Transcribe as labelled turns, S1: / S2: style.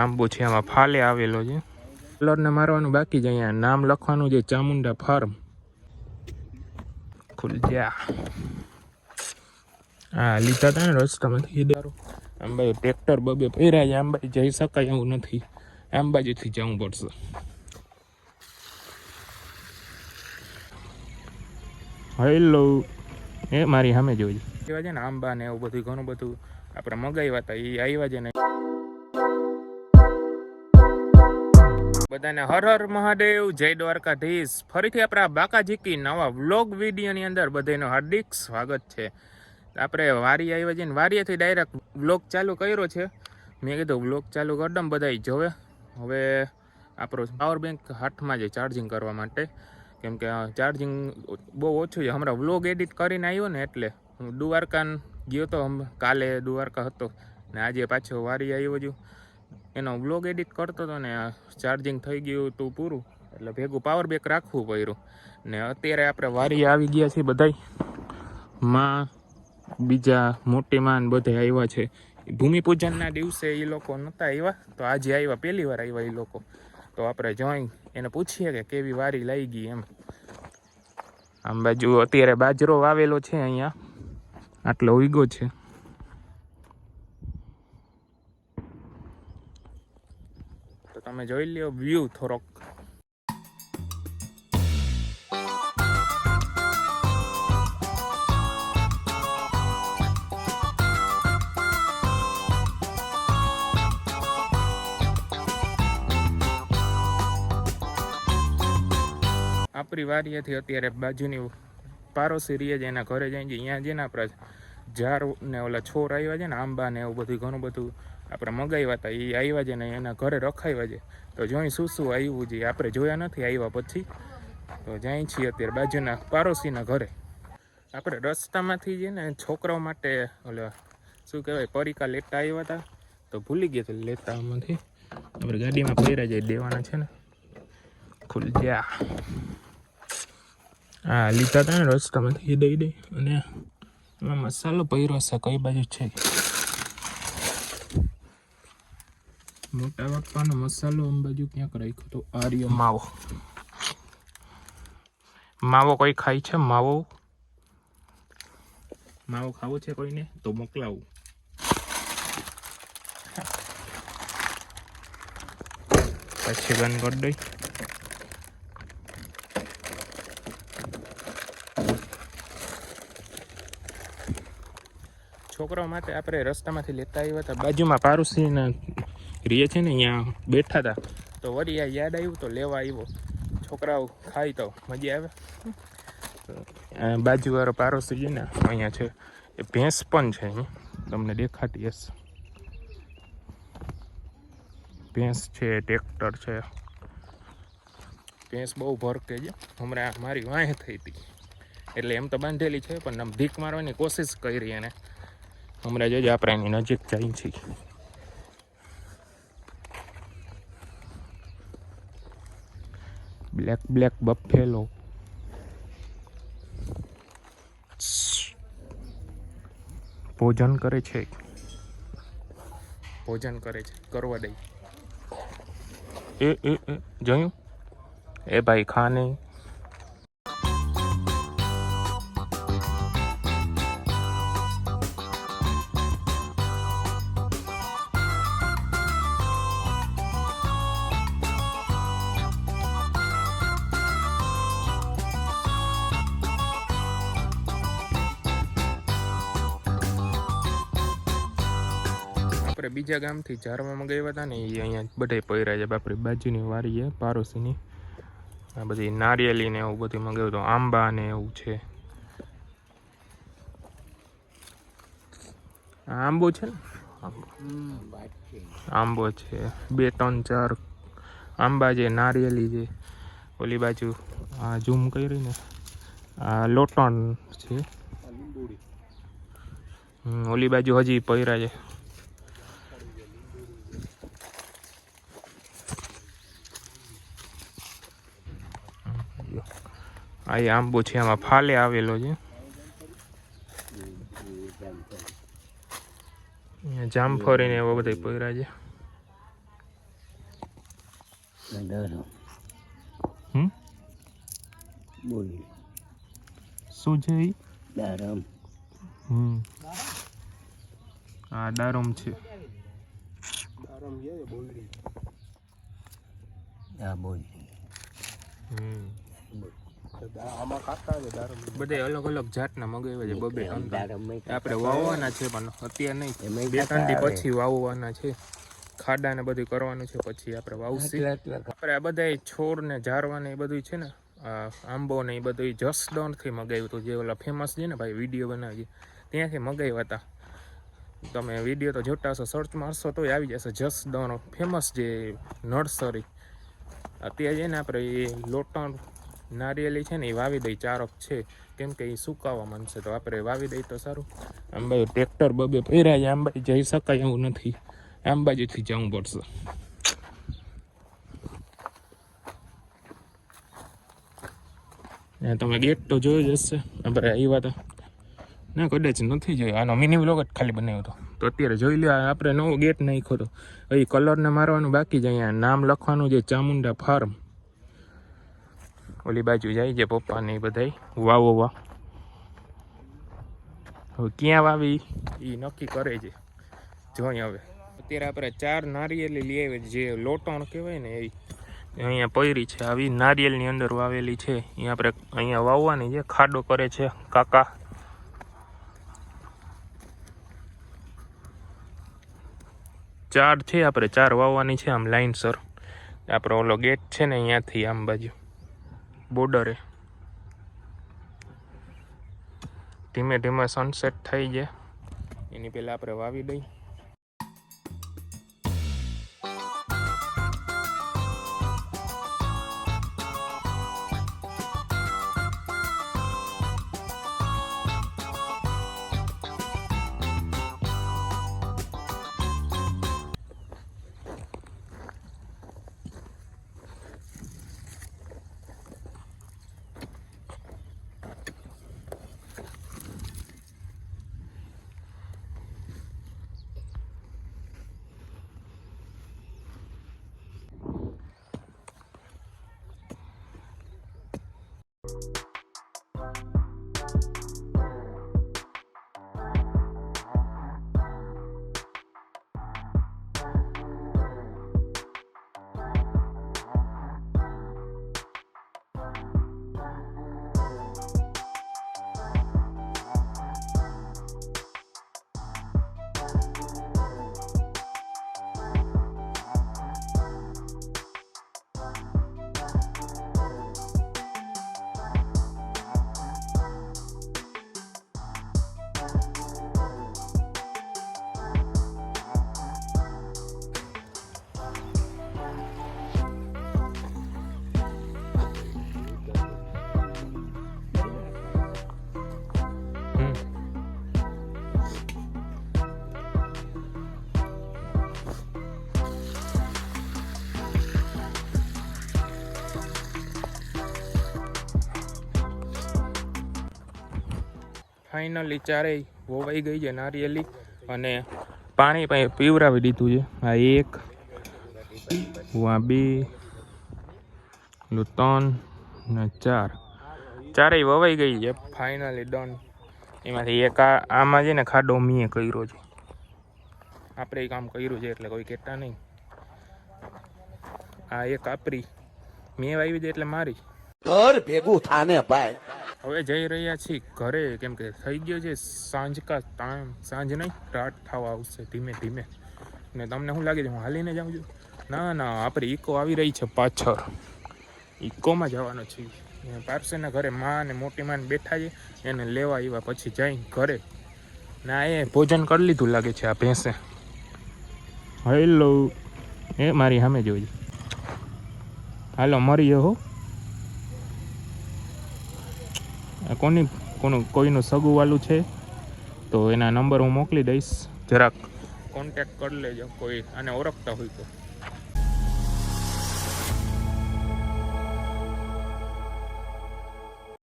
S1: આંબો છે આમાં ફાલે આવેલો છે. કલરને મારવાનું બાકી છે. અહીંયા નામ લખવાનું છે ચામુંડા ફાર્મ. ખુલ જા. હા લીધા હતા ને રસ્તામાંથી દારો. આંબાઈ ટ્રેક્ટર બબે ફેર્યા છે. આંબાઈ જઈ શકાય એવું નથી. આંબાજીથી જવું પડશે. હેલો એ મારી સામે જોઈ એવા છે ને આંબા ને એવું બધું ઘણું બધું આપણે મગાવ્યા હતા. એ આવ્યા છે ને બધાને હર હર મહાદેવ, જય દ્વારકાધીશ. ફરીથી આપણા બાકાજીકી નવા વ્લોગ વિડીયોની અંદર બધાનો હાર્દિક સ્વાગત છે. આપણે વારી આવ્યા છે ને વારીએથી ડાયરેક્ટ વ્લોગ ચાલુ કર્યો છે. મેં કીધું વ્લોગ ચાલુ કરી દઉં બધાય જોવે. હવે આપણો પાવર બેંક હાથમાં છે ચાર્જિંગ કરવા માટે, કેમ કે ચાર્જિંગ બહુ ઓછું છે. હમણાં વ્લોગ એડિટ કરીને આવ્યો ને એટલે હું દ્વારકા ગયો તો. કાલે દ્વારકા હતો ને આજે પાછો વારી આવ્યો છું. એનો વ્લોગ એડિટ કરતો હતો ને ચાર્જિંગ થઈ ગયું હતું પૂરું, એટલે ભેગું પાવર બેક રાખવું પડ્યું. ને અત્યારે આપણે વારી આવી ગયા છીએ બધાય. માં બીજા મોટી માં બધા આવ્યા છે. ભૂમિપૂજનના દિવસે એ લોકો નહોતા આવ્યા, તો આજે આવ્યા, પહેલી વાર આવ્યા એ લોકો. તો આપણે જોઈ એને પૂછીએ કે કેવી વારી લઈ ગઈ એમ. આમ બાજુ અત્યારે બાજરો વાવેલો છે. અહીંયા આટલો ઉગ્યો છે. તો તમે જોઈ લ્યો વ્યૂ થોડોક. આપણી વારીએથી અત્યારે બાજુની પાડોશી રહીએ છે એના ઘરે જાય છે. અહીંયા છે ને આપણે ઝાડ ને ઓલા છોડ આવ્યા છે ને આંબા ને એવું બધું ઘણું બધું આપણે મગાવ્યા હતા. એ આવ્યા છે ને એના ઘરે રખાવ્યા છે. તો જોઈ શું શું આવ્યું છે આપણે જોયા નથી આવ્યા પછી. તો જાય છીએ અત્યારે બાજુના પાડોશીના ઘરે. આપણે રસ્તામાંથી છે ને છોકરાઓ માટે ઓલા શું કહેવાય પરીકા લેતા આવ્યા હતા, તો ભૂલી ગયા હતા લેતા. આમાંથી આપણે ગાડીમાં પહેર્યા જાય દેવાના છે ને. ખુલ જા. હા લીધા હતા ને રસ્તામાંથી એ દઈ દઈ. અને એમાં મસાલો પહેર્યો છે. કઈ બાજુ છે મોટા બાપાનો મસાલો આમ બાજુ ક્યાંક રાખ્યો તો. આર્ય માવો. માવો કોઈ ખાય છે? માવો માવો ખાવો છે કોઈને તો મોકલાવું. પછી બંધ કરી દઈ. છોકરાઓ માટે આપણે રસ્તામાંથી લેતા આવ્યા હતા. બાજુમાં પાડોશીના રીએ છે ને અહીંયા બેઠા હતા, તો વળી આ યાદ આવ્યું તો લેવા આવ્યો. છોકરાઓ ખાય તો મજા આવે. બાજુવાળો પાડોશી છે ને અહીંયા છે એ ભેંસ પણ છે. અહીં તમને દેખાતી હશે ભેંસ છે, ટ્રેક્ટર છે. ભેંસ બહુ ભરકે છે. હમણાં મારી વાંહે થઈ હતી એટલે એમ તો બાંધેલી છે, પણ આમ ભીખ મારવાની કોશિશ કરી એને. હમણાં જોજો આપણે એની નજીક જાય છીએ. Black black Buffalo. ભોજન કરે છે. ભોજન કરે છે. કરવા દઈ. એ જોયું એ ભાઈ ખાને. બીજા ગામથી ઝાડવા મંગાવ્યા હતા ને એ અહીંયા બધા પહેર્યા છે. આપણી બાજુની વારી છે પાડોશીની. આ બધી નારિયેલી ને એવું બધું મંગાવ્યું હતું. આંબા ને એવું છે. આંબો છે ને આંબો છે. 2 3 4 આંબા છે, નારિયેલી છે. ઓલી બાજુ આ ઝૂમ કરી ને આ લોટણ છે. ઓલી બાજુ હજી પહેર્યા છે. આ આંબો છે આમાં ફાલે આવેલો છે. જામફળી ને એવા બધા પહેર્યા છે. હમ શું છે ઈ? આ દારમ છે. બધે અલગ અલગ જાતના મગાવ્યા છે. બબે આપણે વાવવાના છે પણ અત્યારે નહીં, 2-3 દી પછી વાવવાના છે. ખાડા ને બધું કરવાનું છે, પછી આપણે વાવશું. આપણે આ બધા છોડ ને ઝારવા ને એ બધું છે ને, આંબો ને એ બધું જસદણથી મગાવ્યું હતું. જે ઓલા ફેમસ છે ને ભાઈ વિડીયો બનાવી ત્યાંથી મગાવ્યા હતા. તમે વિડીયો તો જોતા હશો, સર્ચ મારશો તો આવી જશે. જસદણ ફેમસ જે નર્સરી. અત્યારે છે ને આપણે એ લોટણ નારિયેલી છે ને એ વાવી દઈ, ચારક છે, કેમ કે એ સુકાવા માંડશે તો આપણે વાવી દઈ તો સારું. આમ બાજુ ટ્રેક્ટર બબે ફેર્યા છે, આમ બાજુ જઈ શકાય એવું નથી, આમ બાજુથી જવું પડશે. તમે ગેટ તો જોઈ જ હશે. આપણે આવ્યા હતા ના, કદાચ નથી જોયું. આનો મિની વ્લોગ જ ખાલી બનાવ્યો હતો, તો અત્યારે જોઈ લો. આપણે નવો ગેટ નાખ્યો હતો. એ કલરને મારવાનું બાકી જ. અહીંયા નામ લખવાનું છે, ચામુંડા ફાર્મ. ઓલી બાજુ જાય છે પપ્પાને એ બધા વાવવા. હવે ક્યાં વાવી એ નક્કી કરે છે, જોઈ. હવે અત્યારે આપણે 4 નારિયેલી લઈ આવી, જે લોટણ કહેવાય ને એ અહીંયા પૈરી છે. આવી નારિયેલની અંદર વાવેલી છે. અહીંયા આપણે અહીંયા વાવવાની છે. ખાડો કરે છે કાકા. ચાર છે, આપણે 4 વાવવાની છે આમ લાઈનસર. આપણે ઓલો ગેટ છે ને અહીંયાથી આમ બાજુ બોર્ડરે ધીમે ધીમે સનસેટ થઈ જાય એની પહેલાં આપણે વાવી દઈ. ફાઇનલી ચારેય વોવાઈ ગઈ છે નારિયેલી, અને પાણી પણ પીવરાવી દીધું છે. આ 1, આ 2, 3 ને 4, ચારેય વવાઈ ગઈ છે. Finally done. એમાંથી એક આમાં છે ને ખાડો મેં કર્યો છે. આપણે કામ કર્યું છે એટલે કોઈ કહેતા નહીં. આ એક આપરી મેં વાવી દે એટલે મારી
S2: ઘર ભેગું થાને ભાઈ.
S1: હવે જઈ રહ્યા છીએ ઘરે, કેમ કે થઈ ગયો છે સાંજ કા ટાઈમ. સાંજ નહીં, રાત થવા આવશે ધીમે ધીમે. ને તમને શું લાગે છે હું હાલીને જાઉં છું? ના ના, આપણે ઇકો આવી રહી છે પાછળ, ઇકોમાં જવાનો છે. પાર્સેના ઘરે માં ને મોટી માં બેઠા છે, એને લેવા આવ્યા. પછી જઈ ઘરે. ના એ ભોજન કરી લીધું લાગે છે આ ભેંસે. હેલો, એ મારી સામે જોઈ. હાલો મરી હો. કોઈનું સગું વાલું છે તો એના નંબર હું મોકલી દઈશ, જરાક કોન્ટેક્ટ કરી લેજો કોઈ આને ઓળખતા હોય તો.